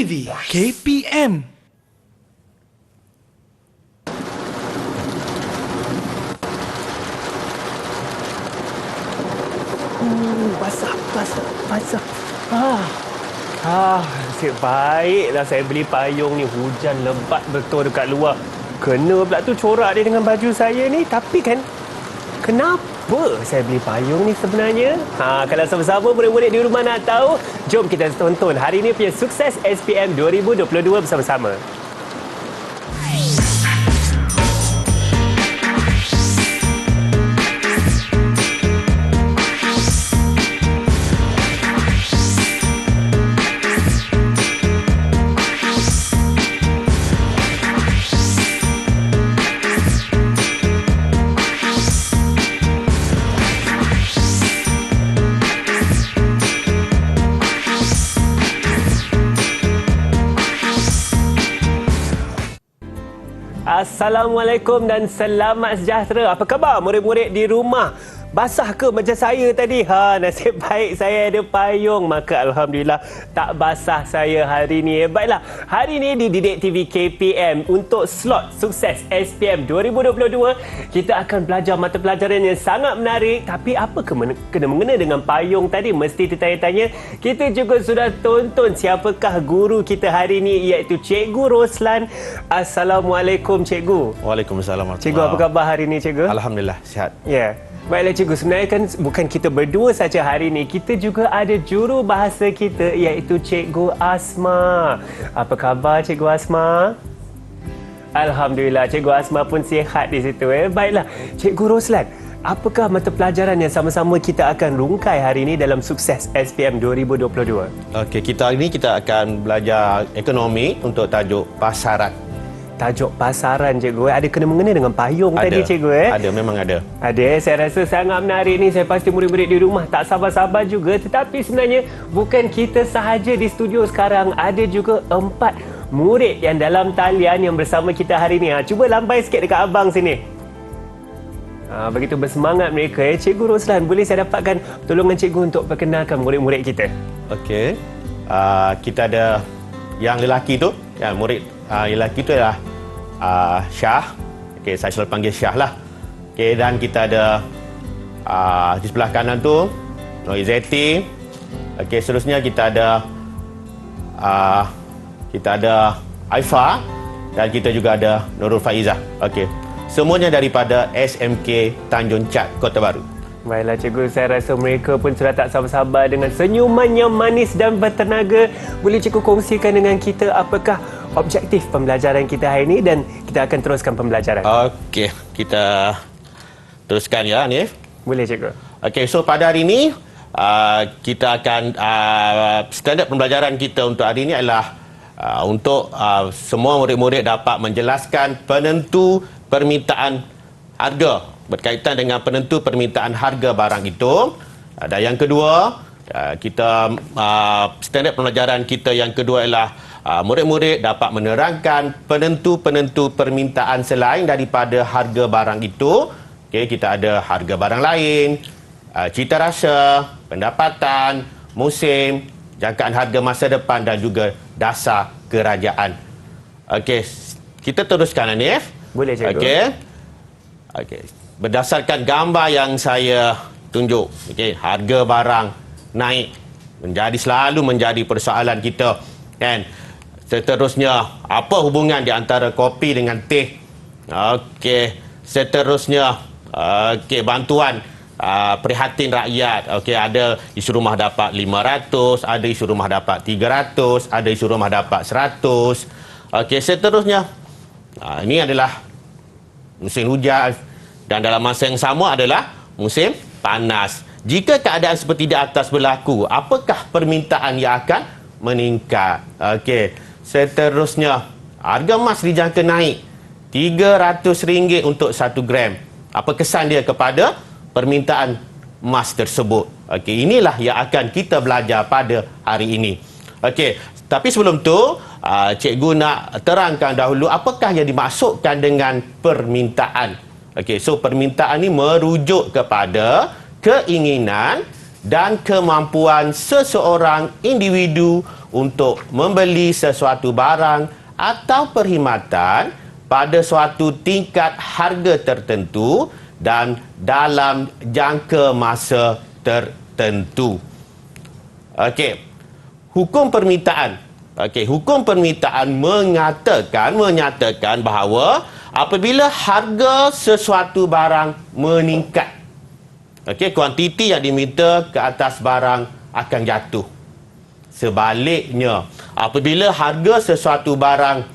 TV KPM. Basah. Nasib baiklah saya beli payung ni. Hujan lebat betul dekat luar. Kena pula tu corak dia dengan baju saya ni. Tapi kan, kenapa saya beli payung ni sebenarnya? Kalau sama-sama murid-murid di rumah nak tahu, jom kita tonton hari ni punya Sukses SPM 2022 bersama-sama. Assalamualaikum dan selamat sejahtera. Apa khabar murid-murid di rumah? Basah ke macam saya tadi? Nasib baik saya ada payung. Maka Alhamdulillah tak basah saya hari ni. Baiklah, hari ni di Didik TV KPM untuk slot Sukses SPM 2022, kita akan belajar mata pelajaran yang sangat menarik. Tapi apa kena mengena dengan payung tadi? Mesti tertanya-tanya. Kita juga sudah tonton siapakah guru kita hari ni, iaitu Cikgu Roslan. Assalamualaikum Cikgu. Waalaikumsalam. Cikgu, apa khabar hari ni Cikgu? Alhamdulillah, sihat. Ya. Baiklah Cikgu, sebenarnya kan bukan kita berdua saja hari ini. Kita juga ada juru bahasa kita, iaitu Cikgu Asma. Apa khabar Cikgu Asma? Alhamdulillah, Cikgu Asma pun sihat di situ. Baiklah, Cikgu Roslan, apakah mata pelajaran yang sama-sama kita akan rungkai hari ini dalam Sukses SPM 2022? Okey, hari ini kita akan belajar ekonomi untuk tajuk pasaran. Tajuk pasaran Cikgu, ada kena mengena dengan payung tadi Cikgu? Ada, memang ada. Ada, saya rasa sangat menarik ni. Saya pasti murid-murid di rumah tak sabar-sabar juga. Tetapi sebenarnya bukan kita sahaja di studio sekarang. Ada juga 4 murid yang dalam talian yang bersama kita hari ni. Cuba lambai sikit dekat abang sini. Begitu bersemangat mereka. Cikgu Roslan, boleh saya dapatkan pertolongan Cikgu untuk perkenalkan murid-murid kita? Okey, kita ada yang lelaki tu, yang murid yang lelaki tu adalah Syah. Okey, saya selalu panggil Syah lah. Okey, dan kita ada di sebelah kanan tu Nur Izzati. Okey, seterusnya kita ada Aifa, dan kita juga ada Nurul Faizah. Okey, semuanya daripada SMK Tanjung Cat, Kota Baru. Baiklah Cikgu, saya rasa mereka pun sudah tak sabar-sabar dengan senyuman yang manis dan bertenaga. Boleh Cikgu kongsikan dengan kita apakah objektif pembelajaran kita hari ini, dan kita akan teruskan pembelajaran. Okey, kita teruskan ya, Hanif. Boleh Cikgu. Okey, so pada hari ini kita akan standard pembelajaran kita untuk hari ini adalah untuk semua murid-murid dapat menjelaskan penentu permintaan harga, berkaitan dengan penentu permintaan harga barang itu. Dan yang kedua, kita standard pembelajaran kita yang kedua ialah murid-murid dapat menerangkan penentu-penentu permintaan selain daripada harga barang itu. Okey, kita ada harga barang lain, cita rasa, pendapatan, musim, jangkaan harga masa depan dan juga dasar kerajaan. Okey, kita teruskan Hanif. Boleh Cikgu. Okey. Berdasarkan gambar yang saya tunjuk, okey, harga barang naik selalu menjadi persoalan kita, kan? Seterusnya, apa hubungan di antara kopi dengan teh? Okey, seterusnya, okey, bantuan prihatin rakyat. Okey, ada isu rumah dapat 500, ada isu rumah dapat 300, ada isu rumah dapat 100. Okey, seterusnya, ini adalah musim hujan, dan dalam masa yang sama adalah musim panas. Jika keadaan seperti di atas berlaku, apakah permintaan yang akan meningkat? Okey, seterusnya, harga emas dijangka naik RM300 untuk 1 gram. Apa kesan dia kepada permintaan emas tersebut? Okey, inilah yang akan kita belajar pada hari ini. Okey, tapi sebelum tu, cikgu nak terangkan dahulu apakah yang dimaksudkan dengan permintaan. Okey, so permintaan ni merujuk kepada keinginan dan kemampuan seseorang individu untuk membeli sesuatu barang atau perkhidmatan pada suatu tingkat harga tertentu dan dalam jangka masa tertentu. Okey. Hukum permintaan. Okey, hukum permintaan menyatakan bahawa apabila harga sesuatu barang meningkat, okey, kuantiti yang diminta ke atas barang akan jatuh. Sebaliknya, apabila harga sesuatu barang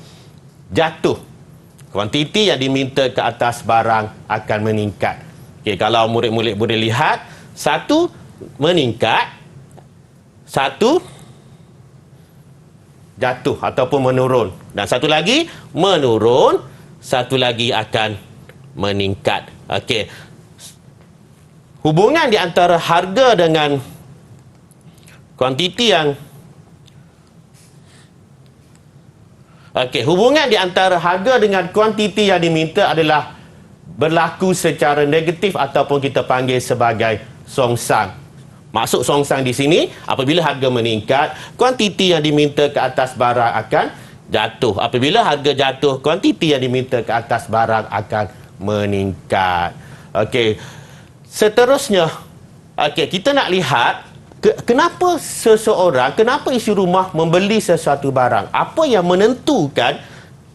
jatuh, kuantiti yang diminta ke atas barang akan meningkat. Okey, kalau murid-murid boleh lihat, satu meningkat, satu jatuh ataupun menurun, dan satu lagi menurun, satu lagi akan meningkat. Okey. Hubungan di antara harga dengan kuantiti yang hubungan di antara harga dengan kuantiti yang diminta adalah berlaku secara negatif ataupun kita panggil sebagai songsang. Maksud songsang di sini, apabila harga meningkat, kuantiti yang diminta ke atas barang akan jatuh. Apabila harga jatuh, kuantiti yang diminta ke atas barang akan meningkat. Okey. Seterusnya, kita nak lihat kenapa isi rumah membeli sesuatu barang. Apa yang menentukan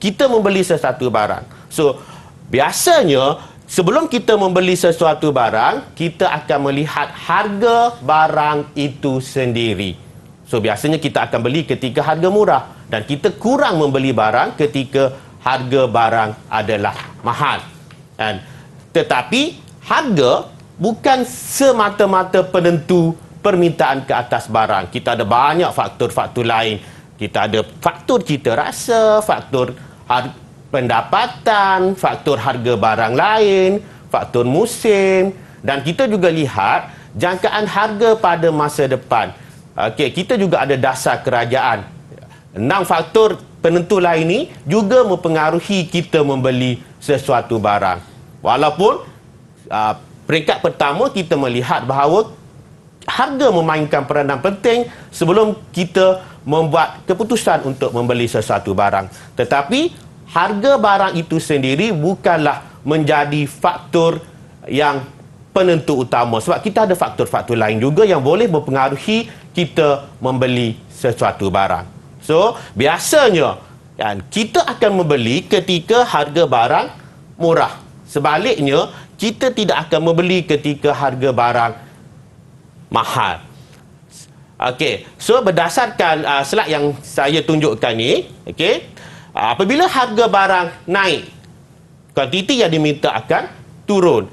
kita membeli sesuatu barang? So, biasanya sebelum kita membeli sesuatu barang, kita akan melihat harga barang itu sendiri. So, biasanya kita akan beli ketika harga murah dan kita kurang membeli barang ketika harga barang adalah mahal. Tetapi harga bukan semata-mata penentu permintaan ke atas barang. Kita ada banyak faktor-faktor lain. Kita ada faktor cita rasa, faktor pendapatan, faktor harga barang lain, faktor musim, dan kita juga lihat jangkaan harga pada masa depan. Okey, kita juga ada dasar kerajaan. 6 faktor penentu lain ini juga mempengaruhi kita membeli sesuatu barang. Walaupun peringkat pertama kita melihat bahawa harga memainkan peranan penting sebelum kita membuat keputusan untuk membeli sesuatu barang. Tetapi harga barang itu sendiri bukanlah menjadi faktor yang penentu utama, sebab kita ada faktor-faktor lain juga yang boleh mempengaruhi kita membeli sesuatu barang. So, biasanya kita akan membeli ketika harga barang murah. Sebaliknya, kita tidak akan membeli ketika harga barang mahal. Okey, so berdasarkan slide yang saya tunjukkan ni, okey, apabila harga barang naik, kuantiti yang diminta akan turun.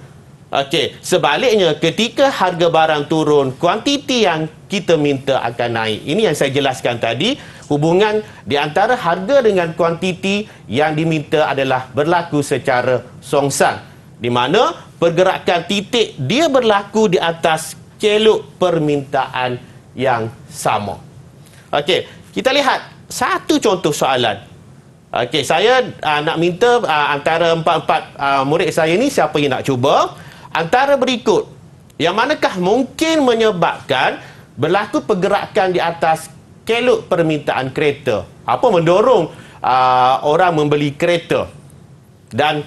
Okey, sebaliknya ketika harga barang turun, kuantiti yang kita minta akan naik. Ini yang saya jelaskan tadi, hubungan di antara harga dengan kuantiti yang diminta adalah berlaku secara songsang, di mana pergerakan titik dia berlaku di atas celuk permintaan yang sama. Okey, kita lihat satu contoh soalan. Okey, saya nak minta antara empat murid saya ni, siapa yang nak cuba? Antara berikut, yang manakah mungkin menyebabkan berlaku pergerakan di atas celuk permintaan kereta? Apa mendorong orang membeli kereta? Dan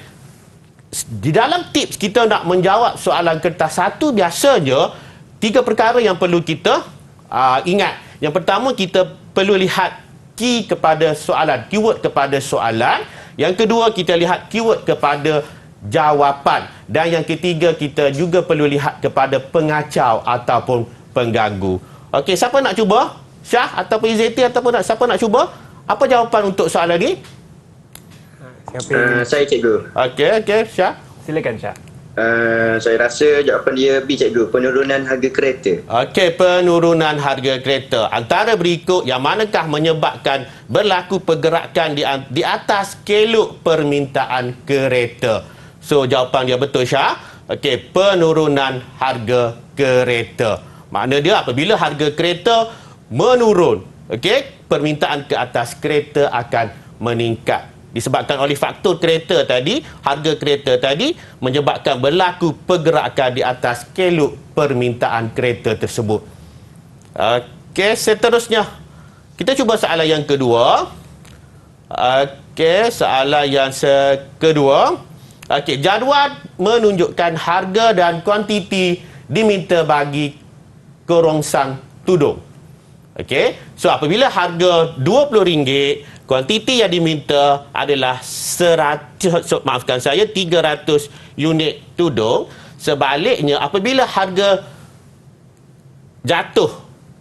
di dalam tips kita nak menjawab soalan kertas satu, biasanya 3 perkara yang perlu kita ingat. Yang pertama, kita perlu lihat key kepada soalan, keyword kepada soalan. Yang kedua, kita lihat keyword kepada jawapan. Dan yang ketiga, kita juga perlu lihat kepada pengacau ataupun pengganggu. Okey, siapa nak cuba? Syah ataupun Izzati ataupun siapa nak cuba? Apa jawapan untuk soalan ni? Saya cikgu. Okey, Syah. Silakan Syah. Saya rasa jawapan dia B cikgu, penurunan harga kereta. Okey, penurunan harga kereta. Antara berikut yang manakah menyebabkan berlaku pergerakan di atas keluk permintaan kereta? So, jawapan dia betul, Syah. Okey, penurunan harga kereta. Makna dia apabila harga kereta menurun, okey, permintaan ke atas kereta akan meningkat. disebabkan oleh faktor kereta tadi, harga kereta tadi menyebabkan berlaku pergerakan di atas kelok permintaan kereta tersebut. Okey, seterusnya kita cuba soalan yang kedua. Okey, soalan yang kedua. Okey, jadual menunjukkan harga dan kuantiti diminta bagi kerongsang tudung. Okey, so apabila harga RM20, kuantiti yang diminta adalah 300 unit tudung. Sebaliknya, apabila harga jatuh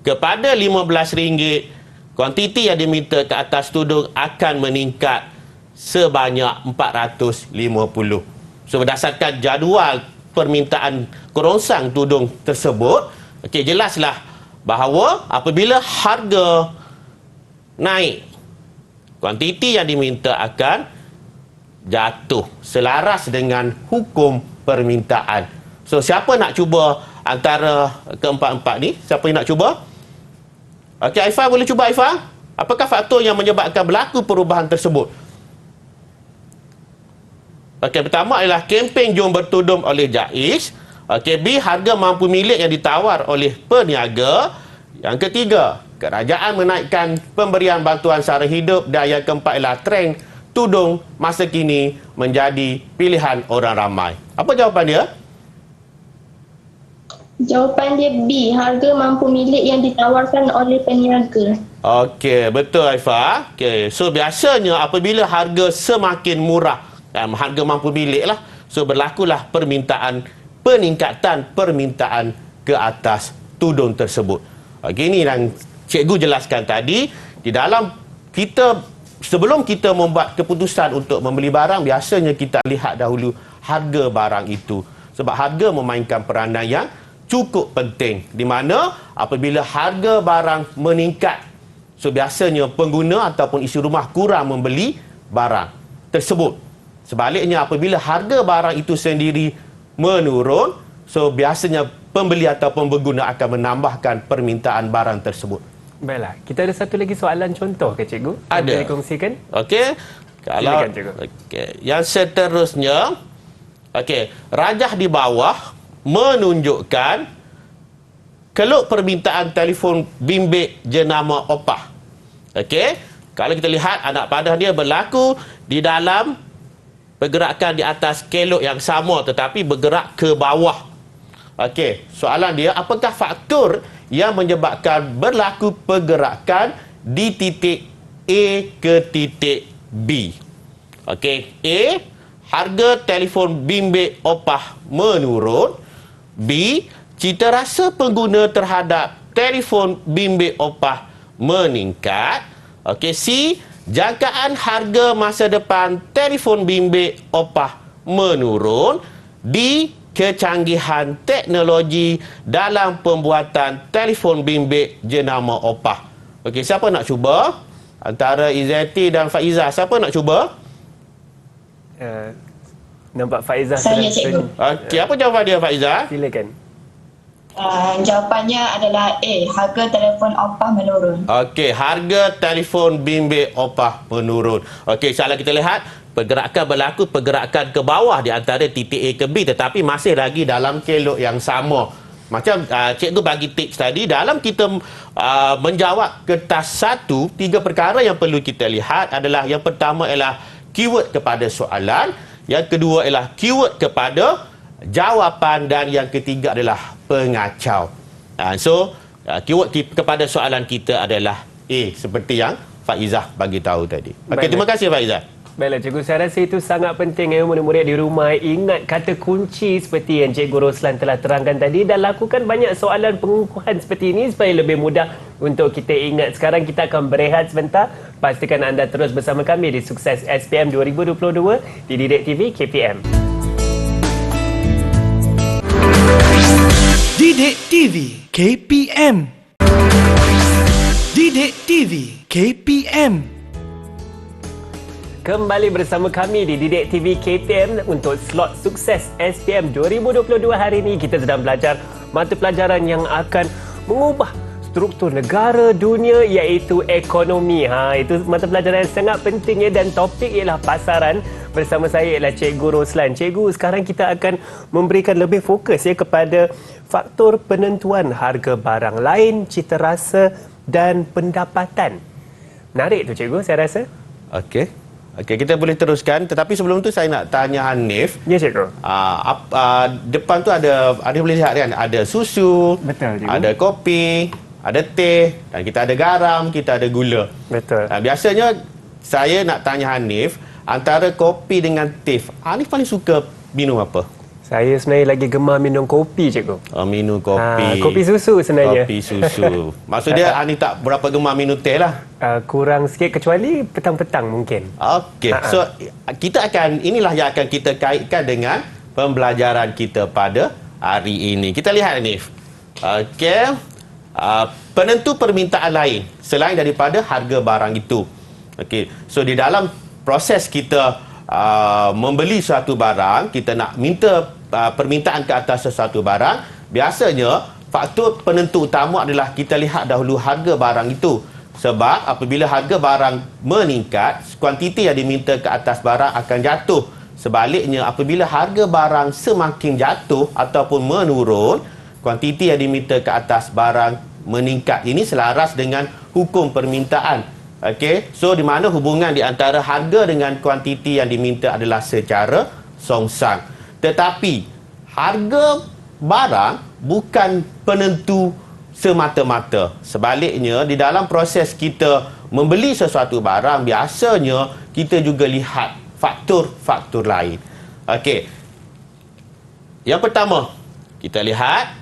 kepada RM15, kuantiti yang diminta ke atas tudung akan meningkat sebanyak 450. So berdasarkan jadual permintaan kerongsang tudung tersebut, okey, jelaslah bahawa apabila harga naik, kuantiti yang diminta akan jatuh selaras dengan hukum permintaan. So, siapa nak cuba antara keempat-empat ni? Siapa yang nak cuba? Okey, Aifah, boleh cuba, Aifah? Apakah faktor yang menyebabkan berlaku perubahan tersebut? Okey, pertama adalah kempen Jom Bertudung oleh JAIS. Okey, B, harga mampu milik yang ditawar oleh peniaga. Yang ketiga, kerajaan menaikkan pemberian bantuan sara hidup. Dan yang keempat ialah trend tudung masa kini menjadi pilihan orang ramai. Apa jawapan dia? Jawapan dia B, harga mampu milik yang ditawarkan oleh peniaga. Okey, betul, Aifah. Okey, so biasanya apabila harga semakin murah, harga mampu milik lah, so berlakulah peningkatan permintaan ke atas tudung tersebut. Okey, ini yang cikgu jelaskan tadi. Di dalam kita, sebelum kita membuat keputusan untuk membeli barang, biasanya kita lihat dahulu harga barang itu. Sebab harga memainkan peranan yang cukup penting. Di mana apabila harga barang meningkat, so biasanya pengguna ataupun isi rumah kurang membeli barang tersebut. Sebaliknya, apabila harga barang itu sendiri menurun, so biasanya pembeli ataupun pengguna akan menambahkan permintaan barang tersebut. Baiklah, kita ada satu lagi soalan contoh ke cikgu? Ada. Boleh dikongsikan? Okey. Kalau Silakan, cikgu. okey, yang seterusnya, okey, rajah di bawah menunjukkan keluk permintaan telefon bimbit jenama Opah. Okey, kalau kita lihat anak padah dia berlaku di dalam pergerakan di atas kelok yang sama tetapi bergerak ke bawah. Okey, soalan dia, apakah faktor yang menyebabkan berlaku pergerakan di titik A ke titik B? Okey, A, harga telefon bimbit Opah menurun. B, cita rasa pengguna terhadap telefon bimbit Opah meningkat. Okey, C, jangkaan harga masa depan telefon bimbit Opah menurun. D, kecanggihan teknologi dalam pembuatan telefon bimbit jenama Opah. Okey, siapa nak cuba? Antara Izzati dan Faizah, siapa nak cuba? Nampak Faizah Saya, cikgu. Okey, apa jawapan dia, Faizah? Silakan. Jawapannya adalah A, harga telefon Opah menurun. Okey, harga telefon bimbit Opah menurun. Okey, insyaAllah kita lihat pergerakan berlaku, pergerakan ke bawah di antara titik A ke B, tetapi masih lagi dalam kelok yang sama. Macam cikgu bagi tips tadi, dalam kita menjawab kertas 1, 3 perkara yang perlu kita lihat adalah, yang pertama ialah keyword kepada soalan, yang kedua ialah keyword kepada jawapan, dan yang ketiga adalah pengacau. So, keyword kepada soalan kita adalah A, seperti yang Faizah bagi tahu tadi. Okey, terima kasih, Faizah. Baiklah cikgu, saya rasa itu sangat penting ya, murid-murid di rumah ingat kata kunci seperti yang Cikgu Roslan telah terangkan tadi, dan lakukan banyak soalan pengukuhan seperti ini supaya lebih mudah untuk kita ingat. Sekarang kita akan berehat sebentar. Pastikan anda terus bersama kami di Sukses SPM 2022 di Didik TV KPM. Didik TV KPM. Didik TV KPM. Kembali bersama kami di Didik TV KPM untuk slot Sukses SPM 2022 hari ini. Kita sedang belajar mata pelajaran yang akan mengubah struktur negara dunia iaitu ekonomi. Itu mata pelajaran yang sangat penting ya, dan topik ialah pasaran. Bersama saya ialah Cikgu Roslan. Cikgu, sekarang kita akan memberikan lebih fokus ya kepada faktor penentuan harga barang lain, cita rasa dan pendapatan. Menarik tu Cikgu, saya rasa. Okey. Okey, kita boleh teruskan. Tetapi sebelum tu saya nak tanya Hanif. Ya Cikgu. Depan tu ada boleh lihat kan? Ada susu, Betul, Cikgu. ada kopi, ada teh, dan kita ada garam, kita ada gula. Betul. Biasanya saya nak tanya Hanif, antara kopi dengan teh, Hanif paling suka minum apa? Saya sebenarnya lagi gemar minum kopi, Cikgu. Minum kopi. Kopi susu sebenarnya. Kopi susu. Maksudnya Hanif tak berapa gemar minum teh lah. Kurang sikit, kecuali petang-petang mungkin. Okey. So inilah yang akan kita kaitkan dengan pembelajaran kita pada hari ini. Kita lihat Hanif. Okey. Penentu permintaan lain selain daripada harga barang itu. Okey. So di dalam proses kita membeli suatu barang, kita nak minta permintaan ke atas sesuatu barang, biasanya faktor penentu utama adalah kita lihat dahulu harga barang itu. Sebab apabila harga barang meningkat, kuantiti yang diminta ke atas barang akan jatuh. Sebaliknya, apabila harga barang semakin jatuh ataupun menurun, kuantiti yang diminta ke atas barang meningkat. Ini selaras dengan hukum permintaan. Okey, so di mana hubungan di antara harga dengan kuantiti yang diminta adalah secara songsang. Tetapi harga barang bukan penentu semata-mata. Sebaliknya, di dalam proses kita membeli sesuatu barang, biasanya kita juga lihat faktor-faktor lain. Okey. Yang pertama, kita lihat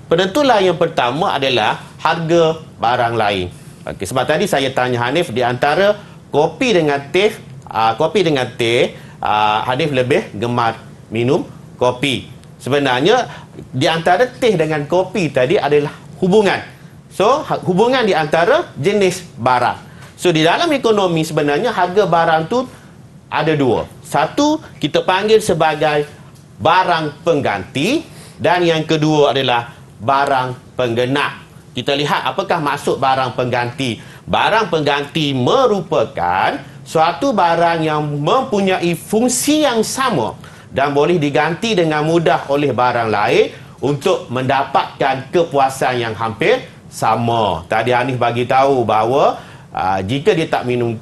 penentu lain yang pertama adalah harga barang lain. Okey, sebab tadi saya tanya Hanif, di antara kopi dengan teh, Hanif lebih gemar minum kopi. Sebenarnya di antara teh dengan kopi tadi adalah hubungan. So, hubungan di antara jenis barang. So, di dalam ekonomi sebenarnya harga barang tu ada dua. Satu, kita panggil sebagai barang pengganti, dan yang kedua adalah barang penggenap. Kita lihat apakah maksud barang pengganti. Barang pengganti merupakan suatu barang yang mempunyai fungsi yang sama dan boleh diganti dengan mudah oleh barang lain untuk mendapatkan kepuasan yang hampir sama. Tadi Hanif bagi tahu bahawa jika dia tak minum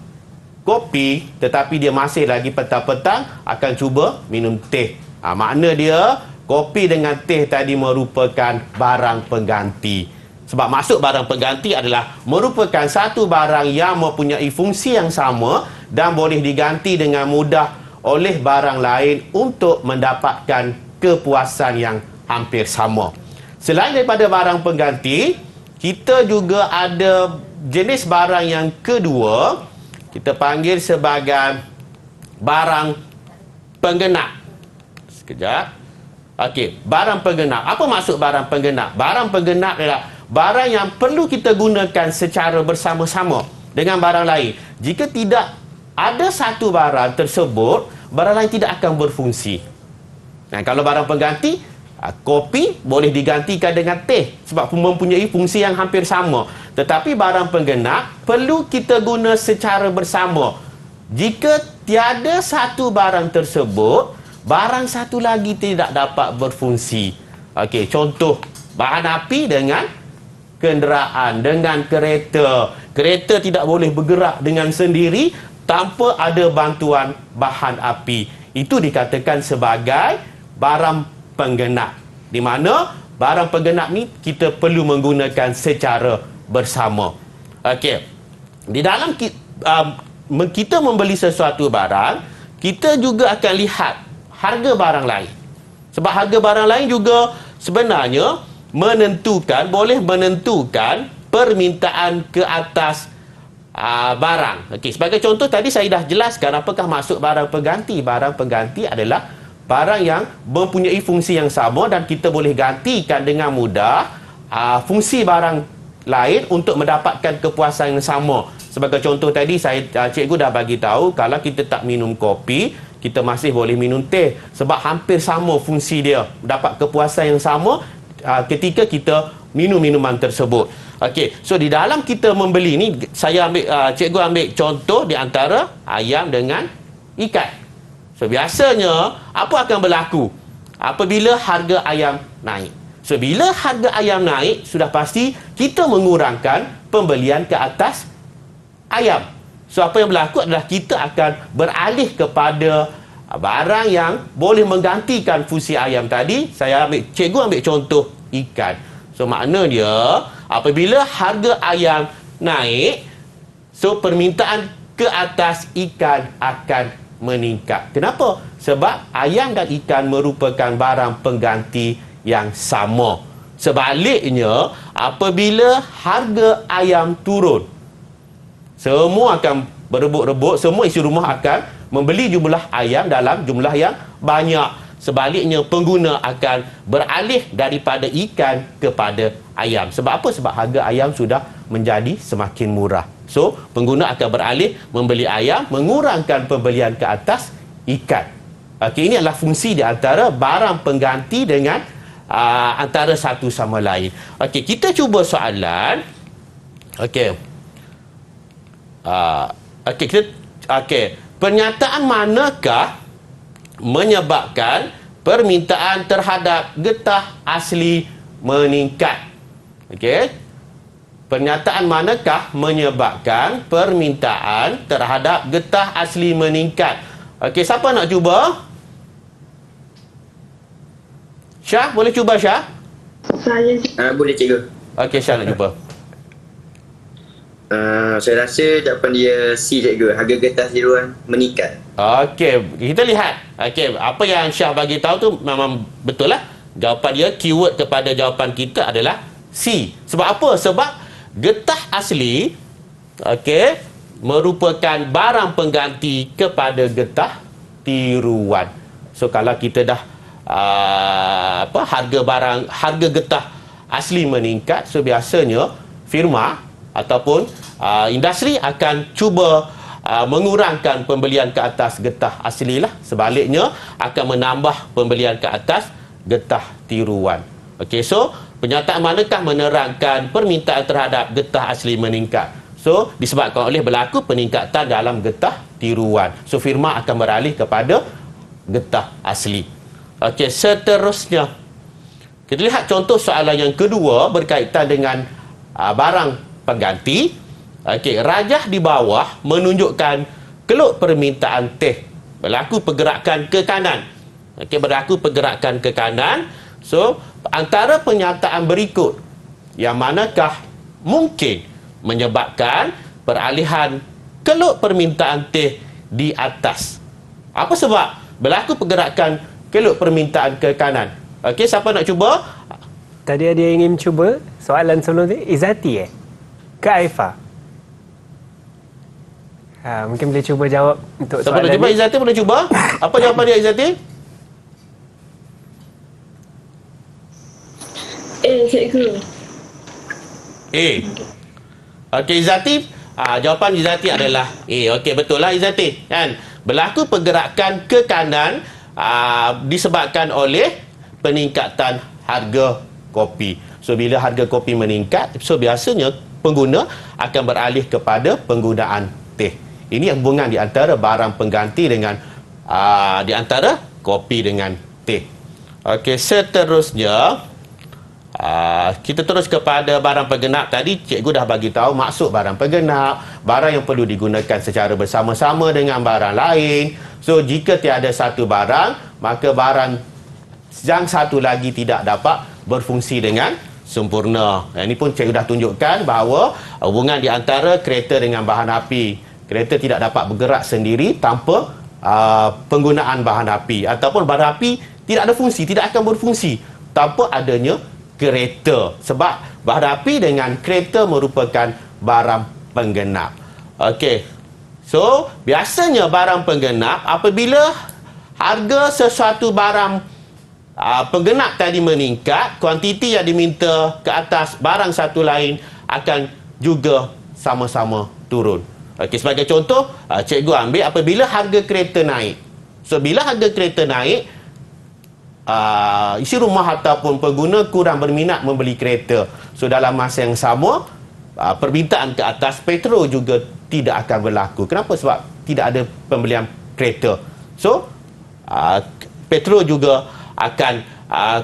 kopi tetapi dia masih lagi petang-petang akan cuba minum teh. Makna dia kopi dengan teh tadi merupakan barang pengganti. Sebab maksud barang pengganti adalah merupakan satu barang yang mempunyai fungsi yang sama dan boleh diganti dengan mudah oleh barang lain untuk mendapatkan kepuasan yang hampir sama. Selain daripada barang pengganti, kita juga ada jenis barang yang kedua, kita panggil sebagai barang penggenap. Sekejap. Okey, barang penggenap. Apa maksud barang penggenap? Barang penggenap adalah barang yang perlu kita gunakan secara bersama-sama dengan barang lain. Jika tidak ada satu barang tersebut, barang lain tidak akan berfungsi. Nah, kalau barang pengganti, kopi boleh digantikan dengan teh sebab mempunyai fungsi yang hampir sama. Tetapi barang penggenap perlu kita guna secara bersama. Jika tiada satu barang tersebut, barang satu lagi tidak dapat berfungsi. Okey, contoh bahan api dengan kenderaan, dengan kereta. Kereta tidak boleh bergerak dengan sendiri tanpa ada bantuan bahan api. Itu dikatakan sebagai barang penggenap. Di mana barang penggenap ni kita perlu menggunakan secara bersama. Okey. Di dalam kita membeli sesuatu barang, kita juga akan lihat harga barang lain. Sebab harga barang lain juga sebenarnya boleh menentukan permintaan ke atas barang. Okey, sebagai contoh tadi saya dah jelaskan apakah maksud barang pengganti. Barang pengganti adalah barang yang mempunyai fungsi yang sama dan kita boleh gantikan dengan mudah fungsi barang lain untuk mendapatkan kepuasan yang sama. Sebagai contoh tadi cikgu dah bagi tahu kalau kita tak minum kopi, kita masih boleh minum teh sebab hampir sama fungsi dia, dapat kepuasan yang sama ketika kita minum minuman tersebut. Okey, so di dalam kita membeli ni, saya ambil cikgu ambil contoh di antara ayam dengan ikan. So biasanya apa akan berlaku apabila harga ayam naik? So bila harga ayam naik, sudah pasti kita mengurangkan pembelian ke atas ayam. So apa yang berlaku adalah kita akan beralih kepada barang yang boleh menggantikan fungsi ayam tadi. Cikgu ambil contoh ikan. So makna dia apabila harga ayam naik, so permintaan ke atas ikan akan meningkat. Kenapa? Sebab ayam dan ikan merupakan barang pengganti yang sama. Sebaliknya, apabila harga ayam turun, semua akan berebut-rebut, semua isi rumah akan membeli jumlah ayam dalam jumlah yang banyak. Sebaliknya, pengguna akan beralih daripada ikan kepada ayam. Sebab apa? Sebab harga ayam sudah menjadi semakin murah. So, pengguna akan beralih membeli ayam, mengurangkan pembelian ke atas ikan. Okey, ini adalah fungsi di antara barang pengganti dengan antara satu sama lain. Okey, kita cuba soalan. Okey. Pernyataan manakah menyebabkan permintaan terhadap getah asli meningkat? Okey. Pernyataan manakah menyebabkan permintaan terhadap getah asli meningkat? Okey, siapa nak cuba? Syah, boleh cuba Syah? Saya. Boleh cikgu. Okey, Syah nak cuba. Saya rasa jawapan dia C cikgu. Harga getah tiruan meningkat. Okey, kita lihat. Okey, apa yang Syah bagi tahu tu memang betul lah. Jawapan dia, keyword kepada jawapan kita adalah C. Sebab apa? Sebab getah asli merupakan barang pengganti kepada getah tiruan. So kalau kita dah harga getah asli meningkat, so biasanya firma ataupun industri akan cuba mengurangkan pembelian ke atas getah asli lah. Sebaliknya akan menambah pembelian ke atas getah tiruan. Okey, so pernyataan manakah menerangkan permintaan terhadap getah asli meningkat? So disebabkan oleh berlaku peningkatan dalam getah tiruan. So firma akan beralih kepada getah asli. Okey, seterusnya kita lihat contoh soalan yang kedua berkaitan dengan barang pengganti. Okey, rajah di bawah menunjukkan keluk permintaan teh. Berlaku pergerakan ke kanan. Okey, berlaku pergerakan ke kanan. So, antara pernyataan berikut yang manakah mungkin menyebabkan peralihan keluk permintaan teh di atas? Apa sebab berlaku pergerakan keluk permintaan ke kanan? Okey, siapa nak cuba? Tadi ada yang ingin cuba soalan sebelum ni. Izzati ke Aifa? Mungkin boleh cuba jawab untuk Siapa soalan nak cuba? ni. Izzati boleh cuba? Apa jawapan dia, Izzati? Cikgu. A. Okey, Izzati, jawapan Izzati adalah A. Okey, betul lah Izzati, kan? Berlaku pergerakan ke kanan disebabkan oleh peningkatan harga kopi. So bila harga kopi meningkat, so biasanya pengguna akan beralih kepada penggunaan teh. Ini hubungan di antara barang pengganti dengan di antara kopi dengan teh. Okey, seterusnya kita terus kepada barang penggenap. Tadi cikgu dah bagi tahu maksud barang penggenap, barang yang perlu digunakan secara bersama-sama dengan barang lain. So jika tiada satu barang, maka barang yang satu lagi tidak dapat berfungsi dengan sempurna. Ini pun cikgu dah tunjukkan bahawa hubungan di antara kereta dengan bahan api. Kereta tidak dapat bergerak sendiri tanpa penggunaan bahan api, ataupun bahan api tidak ada fungsi, tidak akan berfungsi tanpa adanya kereta. Sebab bahan api dengan kereta merupakan barang penggenap. Okey. So, biasanya barang penggenap apabila harga sesuatu barang penggenap tadi meningkat, kuantiti yang diminta ke atas barang satu lain akan juga sama-sama turun. Okey, sebagai contoh, cikgu ambil apabila harga kereta naik. So bila harga kereta naik, isi rumah ataupun pengguna kurang berminat membeli kereta. So dalam masa yang sama, permintaan ke atas petrol juga tidak akan berlaku. Kenapa? Sebab tidak ada pembelian kereta. So petrol juga akan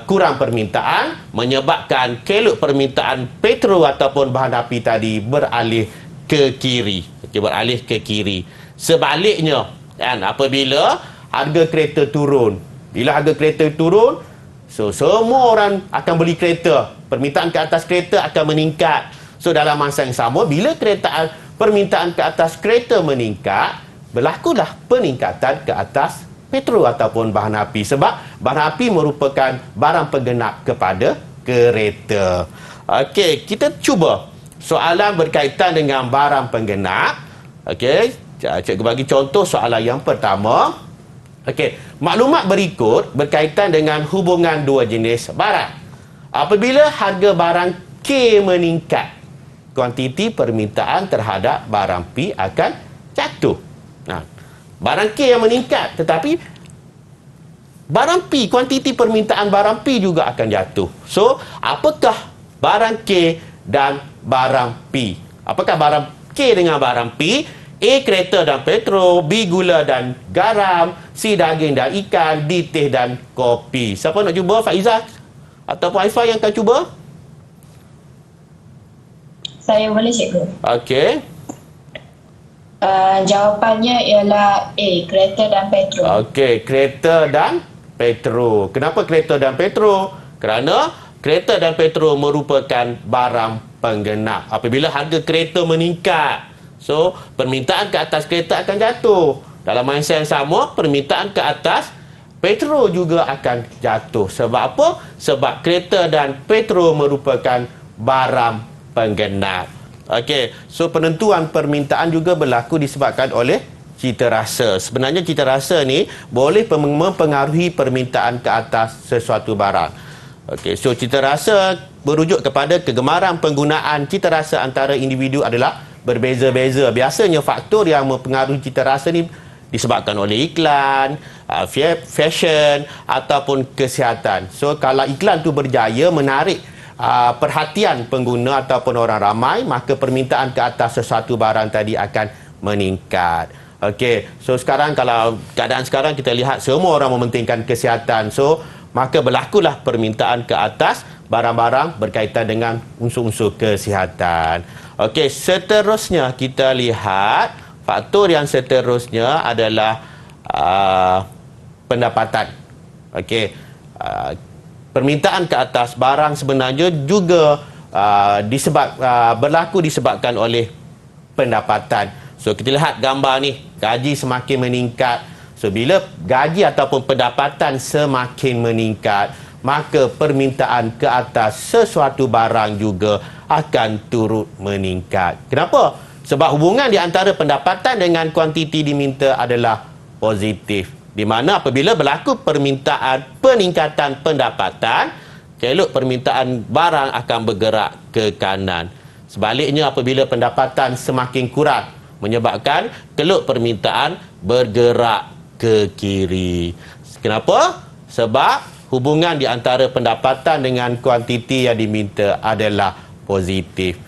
kurang permintaan, menyebabkan kelok permintaan petrol ataupun bahan api tadi beralih ke kiri. Beralih ke kiri. Sebaliknya, kan, apabila harga kereta turun, bila harga kereta turun, so semua orang akan beli kereta. Permintaan ke atas kereta akan meningkat. So dalam masa yang sama, bila permintaan ke atas kereta meningkat, berlakulah peningkatan ke atas petrol ataupun bahan api. Sebab bahan api merupakan barang penggenap kepada kereta. Okey, kita cuba soalan berkaitan dengan barang penggenap. Okey, cikgu bagi contoh soalan yang pertama. Okey, maklumat berikut berkaitan dengan hubungan dua jenis barang. Apabila harga barang K meningkat, kuantiti permintaan terhadap barang P akan jatuh. Nah, barang K yang meningkat, tetapi barang P, kuantiti permintaan barang P juga akan jatuh. So, apakah barang K dan barang P? Apakah barang K dengan barang P? A. Kereta dan petrol, B. Gula dan garam, C. Daging dan ikan, D. Teh dan kopi. Siapa nak cuba? Faizah ataupun Aifah yang akan cuba? Saya boleh, cikgu. Okey. Jawapannya ialah A, kereta dan petrol. Okey, kereta dan petrol. Kenapa kereta dan petrol? Kerana kereta dan petrol merupakan barang penggenap. Apabila harga kereta meningkat, so permintaan ke atas kereta akan jatuh. Dalam masa yang sama, permintaan ke atas petrol juga akan jatuh. Sebab apa? Sebab kereta dan petrol merupakan barang penggenap. Okey, so penentuan permintaan juga berlaku disebabkan oleh cita rasa. Sebenarnya cita rasa ni boleh mempengaruhi permintaan ke atas sesuatu barang. Okey, so cita rasa merujuk kepada kegemaran penggunaan cita rasa antara individu adalah berbeza-beza. Biasanya faktor yang mempengaruhi cita rasa ni disebabkan oleh iklan, fashion ataupun kesihatan. So kalau iklan tu berjaya menarik perhatian pengguna ataupun orang ramai, maka permintaan ke atas sesuatu barang tadi akan meningkat. Okey, so sekarang kalau keadaan sekarang kita lihat semua orang mementingkan kesihatan. So maka berlakulah permintaan ke atas barang-barang berkaitan dengan unsur-unsur kesihatan. Okey, seterusnya kita lihat faktor yang seterusnya adalah pendapatan. Okey, permintaan ke atas barang sebenarnya juga berlaku disebabkan oleh pendapatan. So kita lihat gambar ni, gaji semakin meningkat. So bila gaji ataupun pendapatan semakin meningkat, maka permintaan ke atas sesuatu barang juga akan turut meningkat. Kenapa? Sebab hubungan di antara pendapatan dengan kuantiti diminta adalah positif. Di mana apabila berlaku peningkatan pendapatan, kelok permintaan barang akan bergerak ke kanan. Sebaliknya apabila pendapatan semakin kurang, menyebabkan kelok permintaan bergerak ke kiri. Kenapa? Sebab hubungan di antara pendapatan dengan kuantiti yang diminta adalah positif.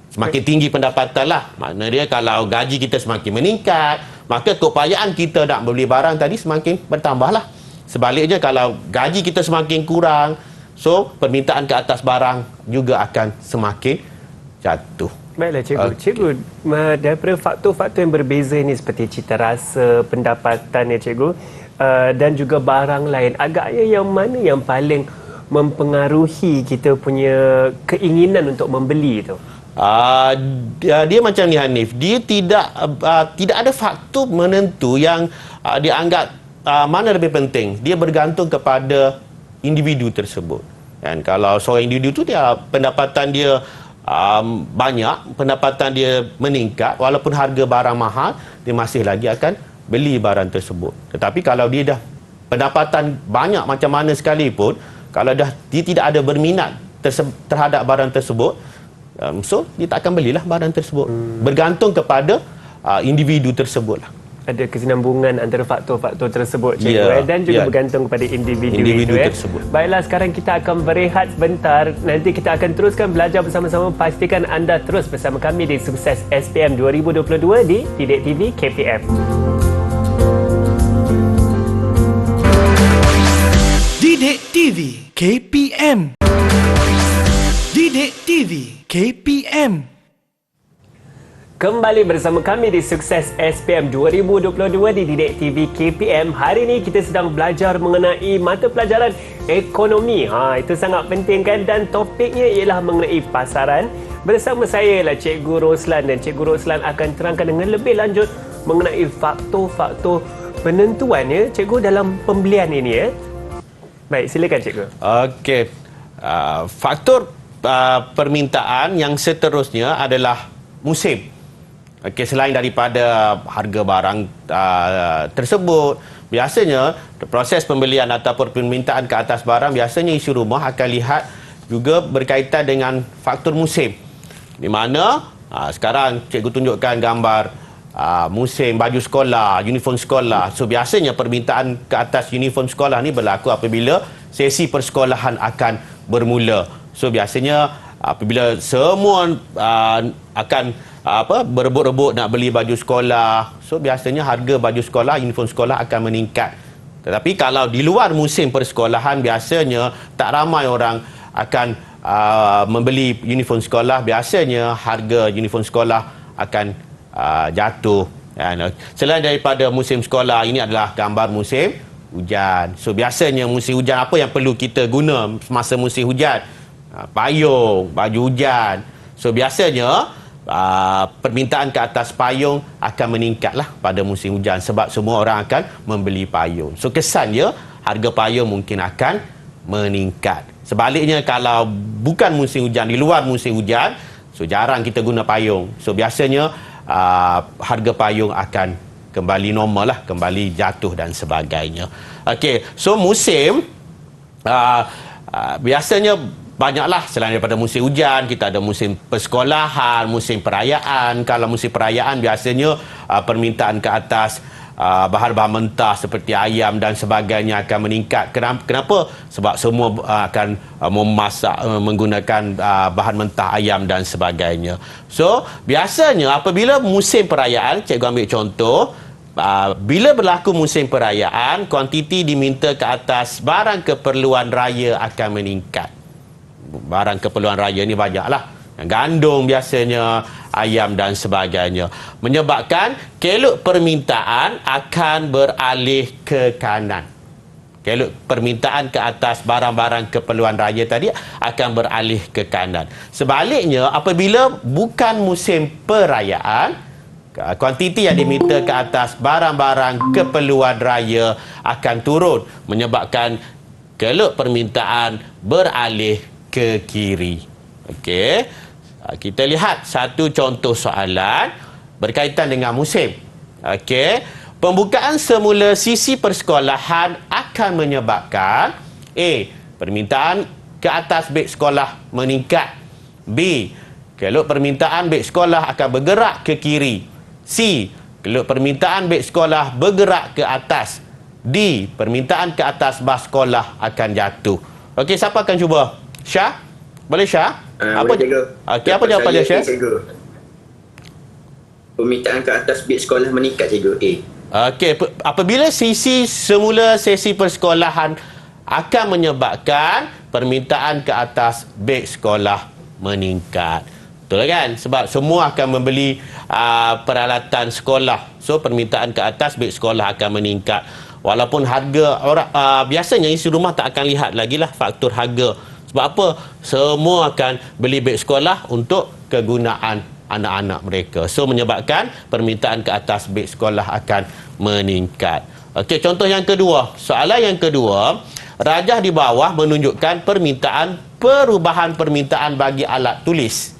Semakin tinggi pendapatan lah, maknanya kalau gaji kita semakin meningkat, maka keupayaan kita nak beli barang tadi semakin bertambah lah. Sebaliknya kalau gaji kita semakin kurang, so permintaan ke atas barang juga akan semakin jatuh. Baiklah cikgu. Okay. Cikgu, daripada faktor-faktor yang berbeza ni seperti cita rasa, pendapatan ya cikgu, dan juga barang lain, agaknya yang mana yang paling mempengaruhi kita punya keinginan untuk membeli tu? Dia macam ni Hanif, dia tidak ada faktor menentu yang dianggap mana lebih penting. Dia bergantung kepada individu tersebut. Dan kalau seorang individu tu dia pendapatan dia banyak, pendapatan dia meningkat, walaupun harga barang mahal, dia masih lagi akan beli barang tersebut. Tetapi kalau dia dah pendapatan banyak macam mana sekalipun, kalau dia tidak ada berminat terhadap barang tersebut, so dia tak akan belilah barang tersebut. Bergantung kepada individu tersebut lah. ada kesinambungan antara faktor-faktor tersebut, cikgu, Ya, dan juga ya. bergantung kepada individu Individu itu. tersebut. Baiklah, sekarang kita akan berehat sebentar. Nanti kita akan teruskan belajar bersama-sama. Pastikan anda terus bersama kami di Sukses SPM 2022 di Didik TV KPM. Didik TV KPM. Didik TV KPM. Kembali bersama kami di Sukses SPM 2022 di Didik TV KPM. Hari ini kita sedang belajar mengenai mata pelajaran ekonomi. Itu sangat penting kan, dan topiknya ialah mengenai pasaran. Bersama saya ialah Cikgu Roslan, dan Cikgu Roslan akan terangkan dengan lebih lanjut mengenai faktor-faktor penentuannya, cikgu, dalam pembelian ini ya. Baik, silakan cikgu. Okey. Faktor permintaan yang seterusnya adalah musim. Okey, selain daripada harga barang tersebut, biasanya proses pembelian ataupun permintaan ke atas barang, biasanya isu rumah akan lihat juga berkaitan dengan faktor musim. Di mana sekarang cikgu tunjukkan gambar musim baju sekolah, uniform sekolah. So biasanya permintaan ke atas uniform sekolah ni berlaku apabila sesi persekolahan akan bermula. So biasanya apabila semua akan berebut-rebut nak beli baju sekolah, so biasanya harga baju sekolah, uniform sekolah akan meningkat. Tetapi kalau di luar musim persekolahan, biasanya tak ramai orang akan membeli uniform sekolah. Biasanya harga uniform sekolah akan jatuh. Selain daripada musim sekolah, ini adalah gambar musim hujan. So biasanya musim hujan, apa yang perlu kita guna semasa musim hujan? Payung, baju hujan. So biasanya permintaan ke atas payung akan meningkatlah pada musim hujan, sebab semua orang akan membeli payung. So kesannya harga payung mungkin akan meningkat. Sebaliknya, kalau bukan musim hujan, di luar musim hujan, so jarang kita guna payung. So biasanya harga payung akan kembali normal lah, kembali jatuh dan sebagainya. Okey, so musim biasanya banyaklah. Selain daripada musim hujan, kita ada musim persekolahan, musim perayaan. Kalau musim perayaan, biasanya permintaan ke atas bahan-bahan mentah seperti ayam dan sebagainya akan meningkat. Kenapa? Sebab semua akan memasak menggunakan bahan mentah ayam dan sebagainya. So biasanya apabila musim perayaan, cikgu ambil contoh, bila berlaku musim perayaan, kuantiti diminta ke atas barang keperluan raya akan meningkat. Barang keperluan raya ni banyaklah, gandum biasanya, ayam dan sebagainya, menyebabkan kelok permintaan akan beralih ke kanan. Kelok permintaan ke atas barang-barang keperluan raya tadi akan beralih ke kanan. Sebaliknya, apabila bukan musim perayaan, kuantiti yang diminta ke atas barang-barang keperluan raya akan turun, menyebabkan kelok permintaan beralih ke kiri. Okey. Kita lihat satu contoh soalan berkaitan dengan musim. Okey. Pembukaan semula sisi persekolahan akan menyebabkan A. Permintaan ke atas beg sekolah meningkat. B. Kelok permintaan beg sekolah akan bergerak ke kiri. C. Kelok permintaan beg sekolah bergerak ke atas. D. Permintaan ke atas bas sekolah akan jatuh. Okey, siapa akan cuba? Syah? Boleh Syah? Boleh, cikgu. Okey, apa jawapan dia, Syah? Cikgu. Permintaan ke atas beg sekolah meningkat, cikgu. A. Okey, apabila sisi semula sesi persekolahan akan menyebabkan permintaan ke atas beg sekolah meningkat. Betul kan? Sebab semua akan membeli peralatan sekolah. So permintaan ke atas beg sekolah akan meningkat. Walaupun harga orang biasanya isi rumah tak akan lihat lagi lah faktor harga. Sebab apa? Semua akan beli beg sekolah untuk kegunaan anak-anak mereka. So menyebabkan permintaan ke atas beg sekolah akan meningkat. Okey, contoh yang kedua. Soalan yang kedua, rajah di bawah menunjukkan perubahan permintaan bagi alat tulis.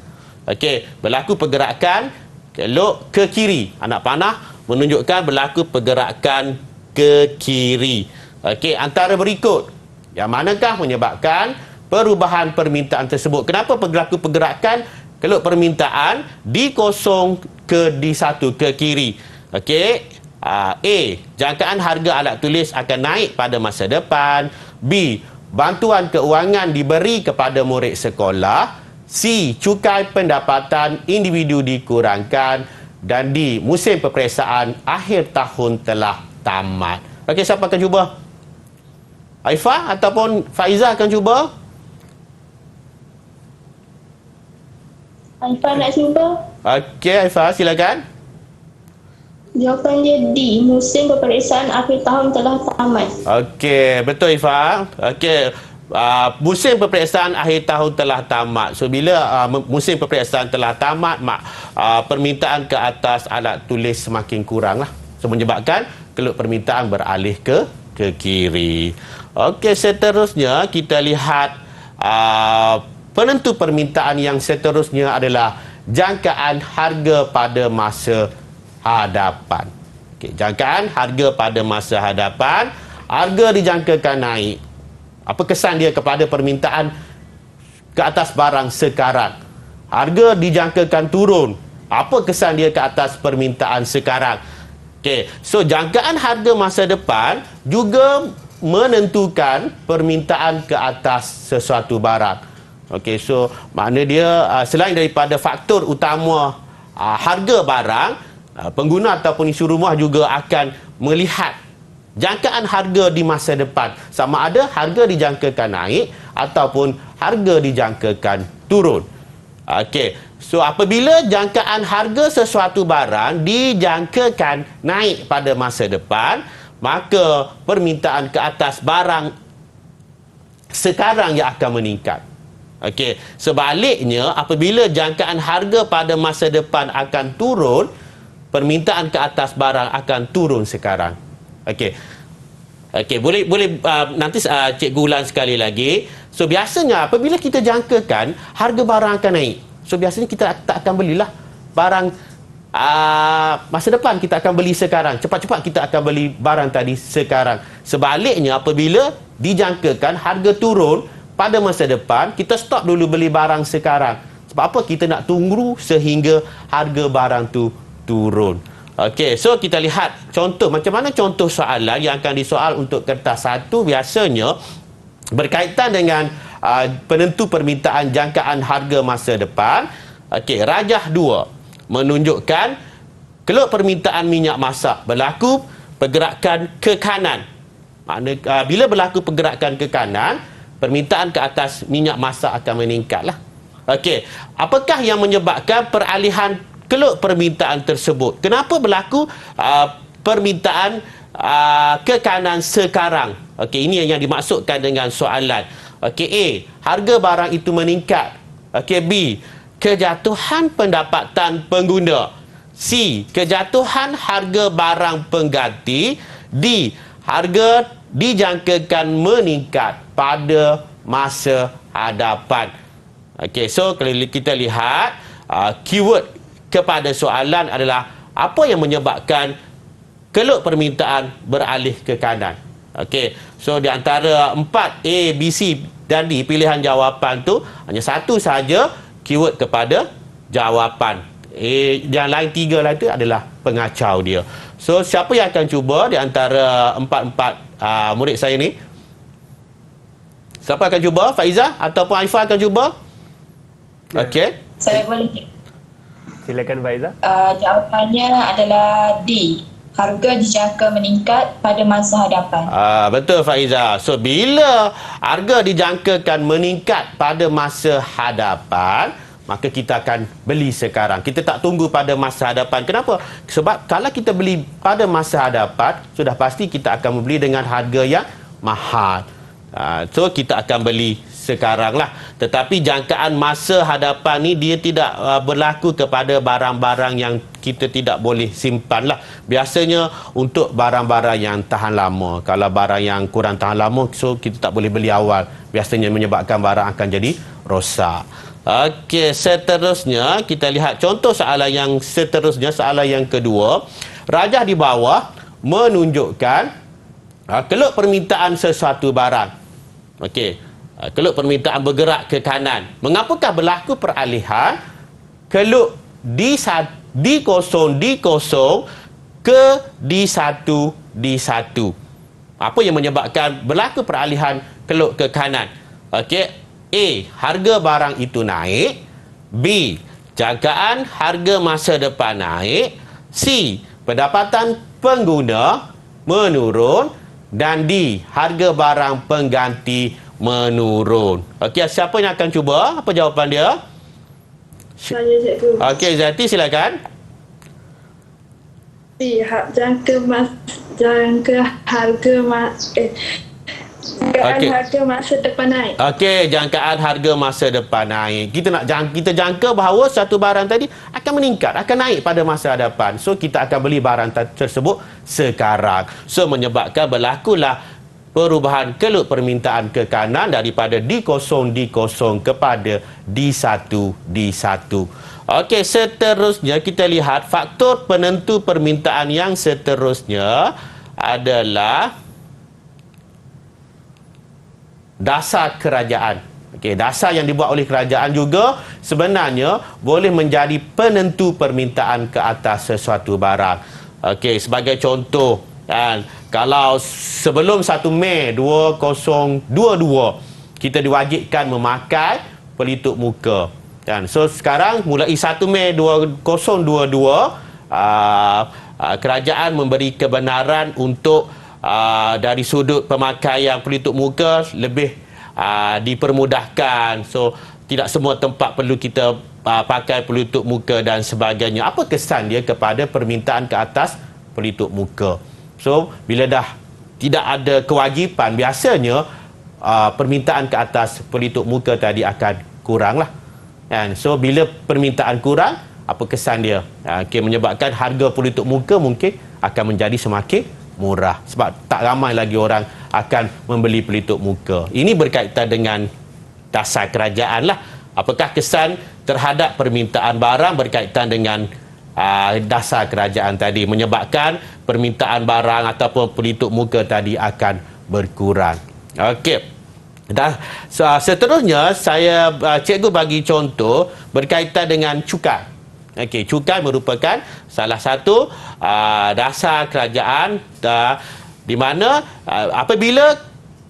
Okey, berlaku pergerakan kelok ke kiri. Anak panah menunjukkan berlaku pergerakan ke kiri. Okey, antara berikut, yang manakah menyebabkan perubahan permintaan tersebut? Kenapa berlaku pergerakan kelok permintaan D0 ke D1 ke kiri? Okey, A. Jangkaan harga alat tulis akan naik pada masa depan. B. Bantuan keuangan diberi kepada murid sekolah. C. Cukai pendapatan individu dikurangkan. Dan D. Musim peperiksaan akhir tahun telah tamat. Okey, siapa akan cuba? Aifah ataupun Faizah akan cuba? Aifah nak cuba? Okey, Aifah, silakan. Jawapan dia D. Musim peperiksaan akhir tahun telah tamat. Okey, betul Aifah. Okey, musim peperiksaan akhir tahun telah tamat. So bila musim peperiksaan telah tamat, permintaan ke atas alat tulis semakin kurang lah. So menyebabkan keluk permintaan beralih ke kiri. Okey, seterusnya kita lihat penentu permintaan yang seterusnya adalah jangkaan harga pada masa hadapan. Okey, jangkaan harga pada masa hadapan, harga dijangkakan naik. Apa kesan dia kepada permintaan ke atas barang sekarang? Harga dijangkakan turun. Apa kesan dia ke atas permintaan sekarang? Okey, so jangkaan harga masa depan juga menentukan permintaan ke atas sesuatu barang. Okey, so makna dia selain daripada faktor utama harga barang, pengguna ataupun isu rumah juga akan melihat jangkaan harga di masa depan, sama ada harga dijangkakan naik ataupun harga dijangkakan turun. Okey, so apabila jangkaan harga sesuatu barang dijangkakan naik pada masa depan, maka permintaan ke atas barang sekarang yang akan meningkat. Okey, sebaliknya apabila jangkaan harga pada masa depan akan turun, permintaan ke atas barang akan turun sekarang. Okey. Okey, boleh nanti cikgu ulang sekali lagi. So biasanya apabila kita jangkakan harga barang akan naik, so biasanya kita tak akan belilah barang masa depan, kita akan beli sekarang. Cepat-cepat kita akan beli barang tadi sekarang. Sebaliknya apabila dijangkakan harga turun pada masa depan, kita stop dulu beli barang sekarang. Sebab apa? Kita nak tunggu sehingga harga barang tu turun. Okey, so kita lihat contoh, macam mana contoh soalan yang akan disoal untuk kertas 1 biasanya berkaitan dengan penentu permintaan jangkaan harga masa depan. Okey, rajah 2 menunjukkan keluk permintaan minyak masak berlaku pergerakan ke kanan. Makna bila berlaku pergerakan ke kanan, permintaan ke atas minyak masak akan meningkatlah. Okey, apakah yang menyebabkan peralihan keluk permintaan tersebut? Kenapa berlaku permintaan ke kanan sekarang? Okey, ini yang dimaksudkan dengan soalan. Okey, A, harga barang itu meningkat. Okey, B, kejatuhan pendapatan pengguna. C, kejatuhan harga barang pengganti. D, harga dijangkakan meningkat pada masa hadapan. Okey, so kalau kita lihat keyword kepada soalan adalah apa yang menyebabkan keluk permintaan beralih ke kanan. Okey, so di antara 4 A, B, C dan D pilihan jawapan tu hanya satu saja keyword kepada jawapan. Yang lain 3 lah itu adalah pengacau dia. So siapa yang akan cuba di antara 4 murid saya ni? Siapa akan cuba? Faizah ataupun Aifah akan cuba? Okey. Saya boleh. Silakan Faizah. Jawapannya adalah D. Harga dijangka meningkat pada masa hadapan. Betul Faizah. So bila harga dijangkakan meningkat pada masa hadapan, maka kita akan beli sekarang. Kita tak tunggu pada masa hadapan. Kenapa? Sebab kalau kita beli pada masa hadapan, sudah pasti kita akan membeli dengan harga yang mahal. So kita akan beli sekarang lah. Tetapi jangkaan masa hadapan ni dia tidak berlaku kepada barang-barang yang kita tidak boleh simpan lah. Biasanya untuk barang-barang yang tahan lama. Kalau barang yang kurang tahan lama, so kita tak boleh beli awal. Biasanya menyebabkan barang akan jadi rosak. Okey, seterusnya kita lihat contoh soalan yang seterusnya, soalan yang kedua. Rajah di bawah menunjukkan keluk permintaan sesuatu barang. Okey, keluk permintaan bergerak ke kanan. Mengapakah berlaku peralihan keluk D0 ke D1 D1. Apa yang menyebabkan berlaku peralihan keluk ke kanan? Okey, A, harga barang itu naik. B, jangkaan harga masa depan naik. C, pendapatan pengguna menurun. Dan D, harga barang pengganti menurun. Okey, siapa yang akan cuba? Apa jawapan dia? Saya cikgu. Okey, Zati silakan. Jangka harga masa depan naik. Okey, jangkaan harga masa depan naik. Kita jangka bahawa satu barang tadi akan meningkat, akan naik pada masa depan. So kita akan beli barang tersebut sekarang. So menyebabkan berlakulah perubahan keluk permintaan ke kanan daripada D0 kepada D1 D1. Okey, seterusnya kita lihat faktor penentu permintaan yang seterusnya adalah dasar kerajaan. Okey, dasar yang dibuat oleh kerajaan juga sebenarnya boleh menjadi penentu permintaan ke atas sesuatu barang. Okey, sebagai contoh, kan, kalau sebelum 1 Mei 2022 kita diwajibkan memakai pelitup muka. Kan? So sekarang mulai 1 Mei 2022 kerajaan memberi kebenaran untuk dari sudut pemakaian pelitup muka lebih dipermudahkan. So tidak semua tempat perlu kita pakai pelitup muka dan sebagainya. Apa kesan dia kepada permintaan ke atas pelitup muka? So bila dah tidak ada kewajipan, biasanya permintaan ke atas pelitup muka tadi akan kuranglah. Kan? So bila permintaan kurang, apa kesan dia? Okay, menyebabkan harga pelitup muka mungkin akan menjadi semakin murah sebab tak ramai lagi orang akan membeli pelitup muka. Ini berkaitan dengan dasar kerajaan lah. Apakah kesan terhadap permintaan barang berkaitan dengan dasar kerajaan tadi, menyebabkan permintaan barang ataupun pelitup muka tadi akan berkurang. Okey. Dan seterusnya saya cikgu bagi contoh berkaitan dengan cukai. Okey, cukai merupakan salah satu dasar kerajaan di mana apabila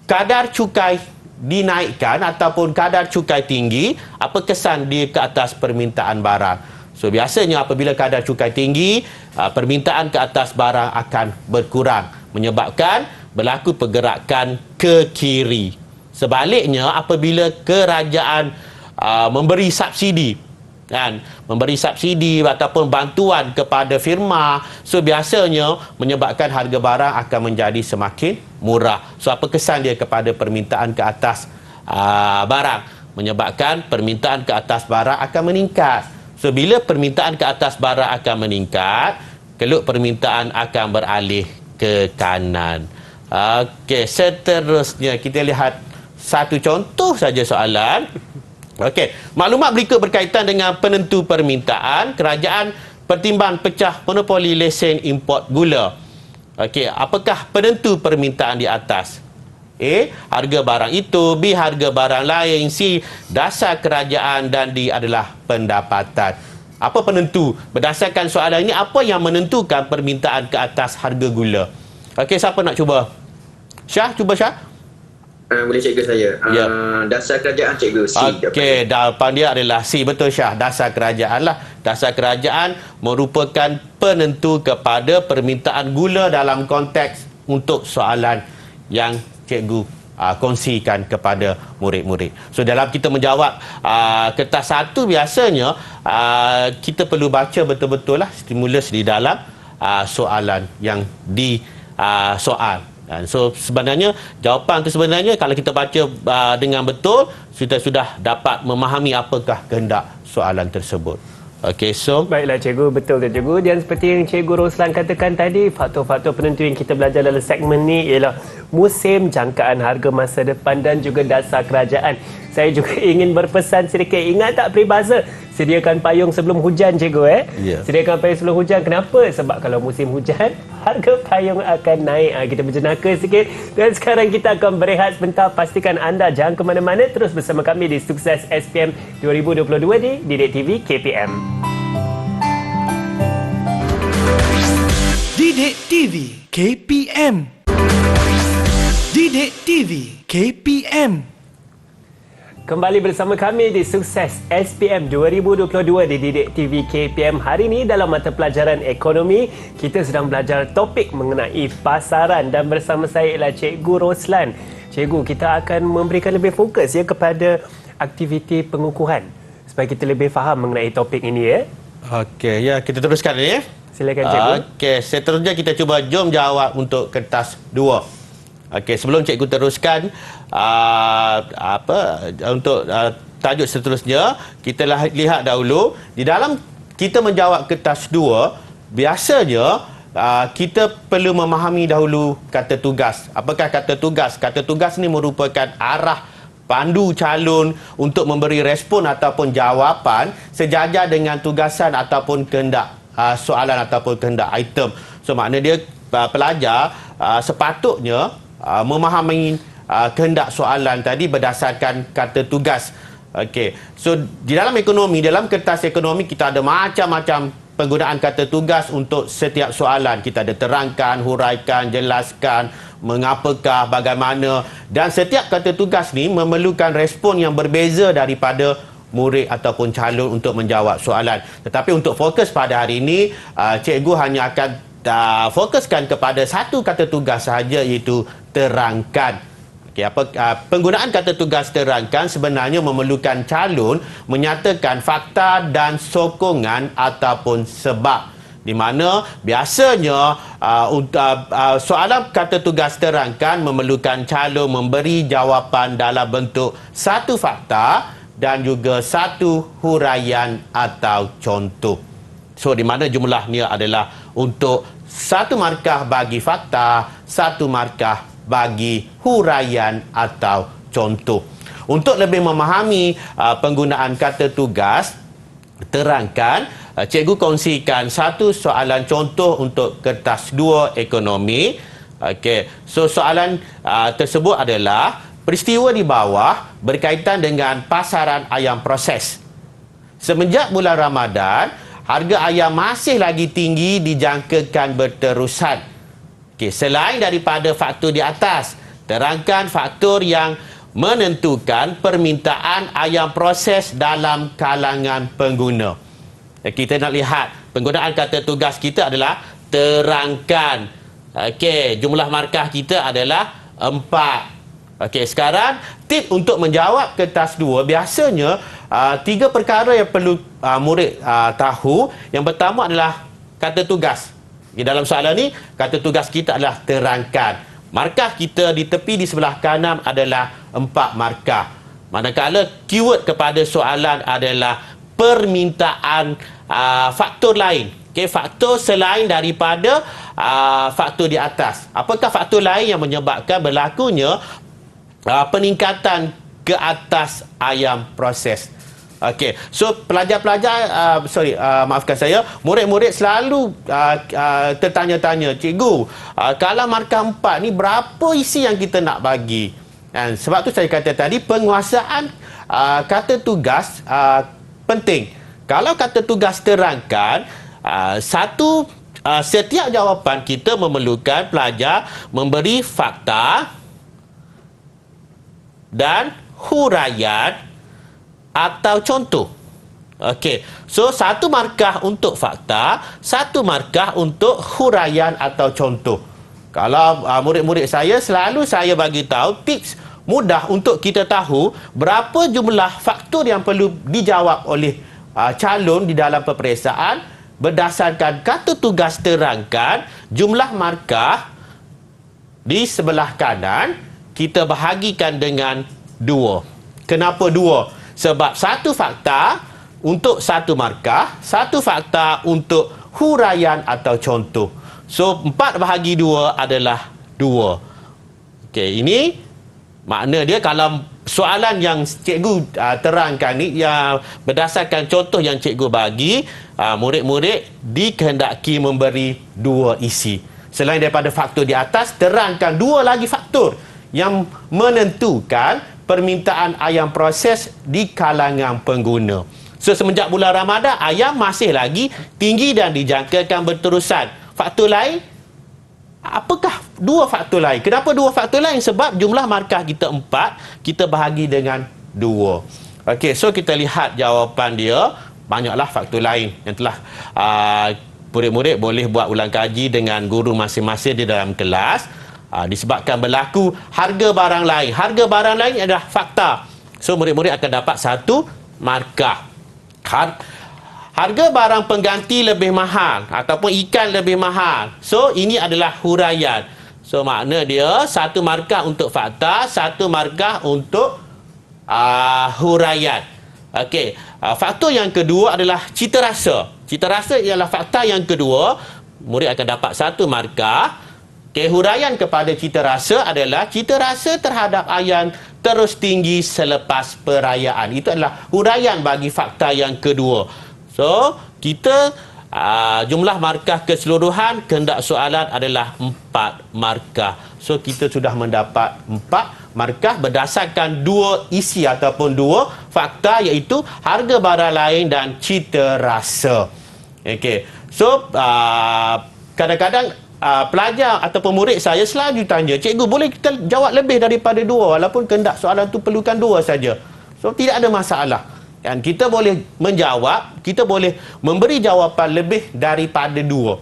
kadar cukai dinaikkan ataupun kadar cukai tinggi, apa kesan dia ke atas permintaan barang? So biasanya apabila kadar cukai tinggi, permintaan ke atas barang akan berkurang, menyebabkan berlaku pergerakan ke kiri. Sebaliknya apabila kerajaan memberi subsidi, kan, memberi subsidi ataupun bantuan kepada firma, so biasanya menyebabkan harga barang akan menjadi semakin murah. So apa kesan dia kepada permintaan ke atas barang? Menyebabkan permintaan ke atas barang akan meningkat. So bila permintaan ke atas barang akan meningkat, keluk permintaan akan beralih ke kanan. Okey, seterusnya kita lihat satu contoh saja soalan. Okey, maklumat berikut berkaitan dengan penentu permintaan. Kerajaan pertimbang pecah monopoli lesen import gula. Okey, apakah penentu permintaan di atas? A, harga barang itu. B, harga barang lain. C, dasar kerajaan. Dan D adalah pendapatan. Apa penentu? Berdasarkan soalan ini, apa yang menentukan permintaan ke atas harga gula? Okey, siapa nak cuba? Syah, cuba Syah. Boleh cikgu saya. Dasar kerajaan cikgu. C. Okey, jawapan dia adalah C. Betul Syah. Dasar kerajaan lah. Dasar kerajaan merupakan penentu kepada permintaan gula dalam konteks untuk soalan yang cikgu kongsikan kepada murid-murid. So dalam kita menjawab kertas satu, biasanya kita perlu baca betul-betul lah stimulus di dalam soalan yang soal. So sebenarnya jawapan itu sebenarnya kalau kita baca dengan betul, kita sudah dapat memahami apakah kehendak soalan tersebut. Okey, so baiklah cikgu, betul tu cikgu. Dan seperti yang cikgu Roslan katakan tadi, faktor-faktor penentu yang kita belajar dalam segmen ni ialah musim, jangkaan harga masa depan dan juga dasar kerajaan. Saya juga ingin berpesan sedikit, ingat tak peribahasa sediakan payung sebelum hujan cikgu Ya. Sediakan payung sebelum hujan. Kenapa? Sebab kalau musim hujan harga payung akan naik. Kita berjenaka sikit dan sekarang kita akan berehat sebentar. Pastikan anda jangan ke mana-mana, terus bersama kami di Sukses SPM 2022 di Didik TV KPM. Didik TV KPM. Didik TV KPM. Kembali bersama kami di Sukses SPM 2022 di Didik TV KPM. Hari ini dalam mata pelajaran ekonomi, kita sedang belajar topik mengenai pasaran dan bersama saya ialah Cikgu Roslan. Cikgu, kita akan memberikan lebih fokus ya kepada aktiviti pengukuhan supaya kita lebih faham mengenai topik ini ya. Okey, ya kita teruskan ni ya. Silakan Cikgu. Okey, seterusnya kita cuba jom jawab untuk kertas 2. Okey, sebelum cikgu teruskan untuk tajuk seterusnya, kita lihat dahulu di dalam kita menjawab kertas 2, biasanya kita perlu memahami dahulu kata tugas. Apakah kata tugas? Kata tugas ni merupakan arah pandu calon untuk memberi respon ataupun jawapan sejajar dengan tugasan ataupun kehendak soalan ataupun kehendak item. So makna dia pelajar sepatutnya memahami kehendak soalan tadi berdasarkan kata tugas. Okey. So di dalam ekonomi, dalam kertas ekonomi kita ada macam-macam penggunaan kata tugas untuk setiap soalan. Kita ada terangkan, huraikan, jelaskan, mengapakah, bagaimana, dan setiap kata tugas ni memerlukan respon yang berbeza daripada murid ataupun calon untuk menjawab soalan. Tetapi untuk fokus pada hari ini, cikgu hanya akan fokuskan kepada satu kata tugas sahaja, iaitu terangkan. Okay, penggunaan kata tugas terangkan sebenarnya memerlukan calon menyatakan fakta dan sokongan ataupun sebab, di mana biasanya soalan kata tugas terangkan memerlukan calon memberi jawapan dalam bentuk satu fakta dan juga satu huraian atau contoh. So di mana jumlahnya adalah untuk satu markah bagi fakta, satu markah bagi huraian atau contoh. Untuk lebih memahami penggunaan kata tugas terangkan, cikgu kongsikan satu soalan contoh untuk kertas 2 ekonomi. Okey, so soalan tersebut adalah peristiwa di bawah berkaitan dengan pasaran ayam proses. Semenjak bulan Ramadan, harga ayam masih lagi tinggi dijangkakan berterusan. Okey, selain daripada faktor di atas, terangkan faktor yang menentukan permintaan ayam proses dalam kalangan pengguna. Kita nak lihat penggunaan kata tugas kita adalah terangkan. Okey, jumlah markah kita adalah 4. Okey, sekarang tip untuk menjawab kertas 2, biasanya 3 perkara yang perlu murid tahu. Yang pertama adalah kata tugas. Di dalam soalan ni, kata tugas kita adalah terangkan. Markah kita di tepi di sebelah kanan adalah 4 markah. Manakala keyword kepada soalan adalah permintaan faktor lain. Okay, faktor selain daripada faktor di atas. Apakah faktor lain yang menyebabkan berlakunya peningkatan ke atas ayam proses? Okey, so pelajar-pelajar, maafkan saya, murid-murid selalu tertanya-tanya, cikgu, kalau markah 4 ni berapa isi yang kita nak bagi? Dan sebab tu saya kata tadi, penguasaan kata tugas penting. Kalau kata tugas terangkan, setiap jawapan kita memerlukan pelajar memberi fakta dan huraian atau contoh. Okey, so satu markah untuk fakta, satu markah untuk huraian atau contoh. Kalau murid-murid saya, selalu saya bagi tahu tips mudah untuk kita tahu berapa jumlah faktor yang perlu dijawab oleh calon di dalam peperiksaan berdasarkan kata tugas terangkan. Jumlah markah di sebelah kanan kita bahagikan dengan 2. Kenapa 2? Sebab satu fakta untuk satu markah, satu fakta untuk huraian atau contoh. So 4 bahagi 2 adalah 2. Okey, ini makna dia kalau soalan yang cikgu terangkan ni yang berdasarkan contoh yang cikgu bagi, murid-murid dikehendaki memberi 2 isi. Selain daripada faktor di atas, terangkan 2 lagi faktor yang menentukan permintaan ayam proses di kalangan pengguna. So semenjak bulan Ramadan, ayam masih lagi tinggi dan dijangkakan berterusan. Faktor lain, apakah dua faktor lain? Kenapa dua faktor lain? Sebab jumlah markah kita 4, kita bahagi dengan 2. Okey, so kita lihat jawapan dia. Banyaklah faktor lain yang telah murid-murid boleh buat ulang kaji dengan guru masing-masing di dalam kelas. Disebabkan berlaku harga barang lain. Harga barang lain adalah fakta. So, murid-murid akan dapat 1 markah. Harga barang pengganti lebih mahal ataupun ikan lebih mahal. So, ini adalah huraian. So, makna dia 1 markah untuk fakta, 1 markah untuk huraian. Okey, faktor yang kedua adalah cita rasa. Cita rasa ialah fakta yang kedua. Murid akan dapat 1 markah. Okey, huraian kepada cita rasa adalah cita rasa terhadap ayam terus tinggi selepas perayaan. Itu adalah huraian bagi fakta yang kedua. So, kita jumlah markah keseluruhan kehendak soalan adalah 4 markah. So, kita sudah mendapat 4 markah berdasarkan 2 isi ataupun 2 fakta, iaitu harga barang lain dan cita rasa. Okey. So, kadang-kadang pelajar ataupun murid saya selalu tanya, cikgu boleh kita jawab lebih daripada 2 walaupun kehendak soalan tu perlukan 2 saja. So, tidak ada masalah. Dan kita boleh menjawab, kita boleh memberi jawapan lebih daripada 2.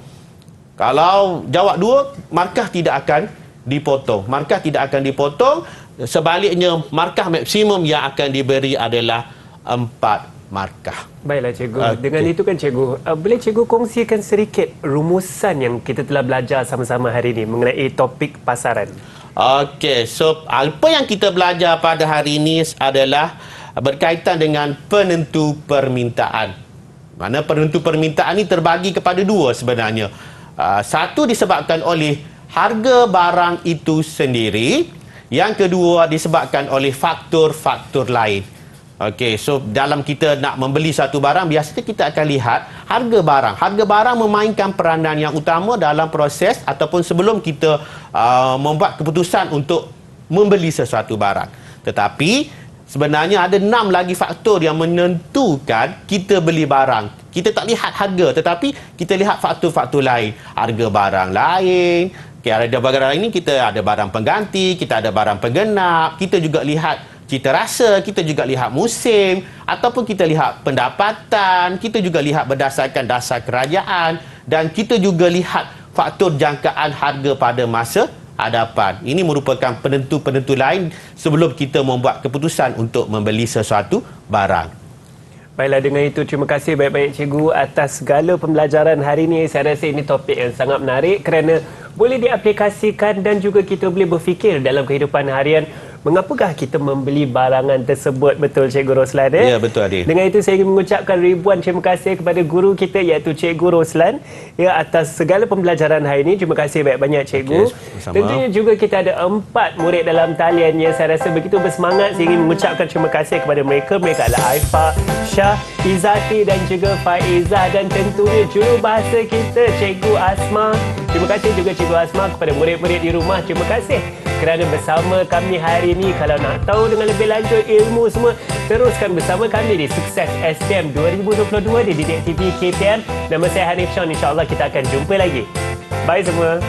Kalau jawab 2, markah tidak akan dipotong. Markah tidak akan dipotong. Sebaliknya, markah maksimum yang akan diberi adalah 4 markah. Baiklah cikgu. Dengan itu kan cikgu, boleh cikgu kongsikan sedikit rumusan yang kita telah belajar sama-sama hari ini mengenai topik pasaran? Okey, so apa yang kita belajar pada hari ini adalah berkaitan dengan penentu permintaan. Mana penentu permintaan ini terbagi kepada 2 sebenarnya. Satu disebabkan oleh harga barang itu sendiri. Yang kedua disebabkan oleh faktor-faktor lain. Okey, so dalam kita nak membeli satu barang, biasanya kita akan lihat harga barang. Harga barang memainkan peranan yang utama dalam proses ataupun sebelum kita membuat keputusan untuk membeli sesuatu barang. Tetapi sebenarnya ada 6 lagi faktor yang menentukan kita beli barang. Kita tak lihat harga, tetapi kita lihat faktor-faktor lain. Harga barang lain. Okay, ada barang lain ni kita ada barang pengganti, kita ada barang penggenap, kita juga lihat cita rasa, kita juga lihat musim, ataupun kita lihat pendapatan, kita juga lihat berdasarkan dasar kerajaan, dan kita juga lihat faktor jangkaan harga pada masa hadapan. Ini merupakan penentu-penentu lain sebelum kita membuat keputusan untuk membeli sesuatu barang. Baiklah, dengan itu terima kasih baik-baik cikgu atas segala pembelajaran hari ini. Saya rasa ini topik yang sangat menarik kerana boleh diaplikasikan dan juga kita boleh berfikir dalam kehidupan harian. Mengapakah kita membeli barangan tersebut? Betul Cikgu Roslan? Ya, betul Adil. Dengan itu saya ingin mengucapkan ribuan terima kasih kepada guru kita iaitu Cikgu Roslan atas segala pembelajaran hari ini. Terima kasih banyak-banyak Cikgu. Okay, tentunya juga kita ada 4 murid dalam talian yang saya rasa begitu bersemangat. Saya ingin mengucapkan terima kasih kepada mereka. Mereka adalah Aifa, Syah, Izzati dan juga Faizah, dan tentunya jurubahasa kita Cikgu Asma. Terima kasih juga Cikgu Asma kepada murid-murid di rumah. Terima kasih kerana bersama kami hari ini. Kalau nak tahu dengan lebih lanjut ilmu semua, teruskan bersama kami di Sukses SPM 2022 di Didik TV KPM. Nama saya Hanif Sean. InsyaAllah kita akan jumpa lagi. Bye semua.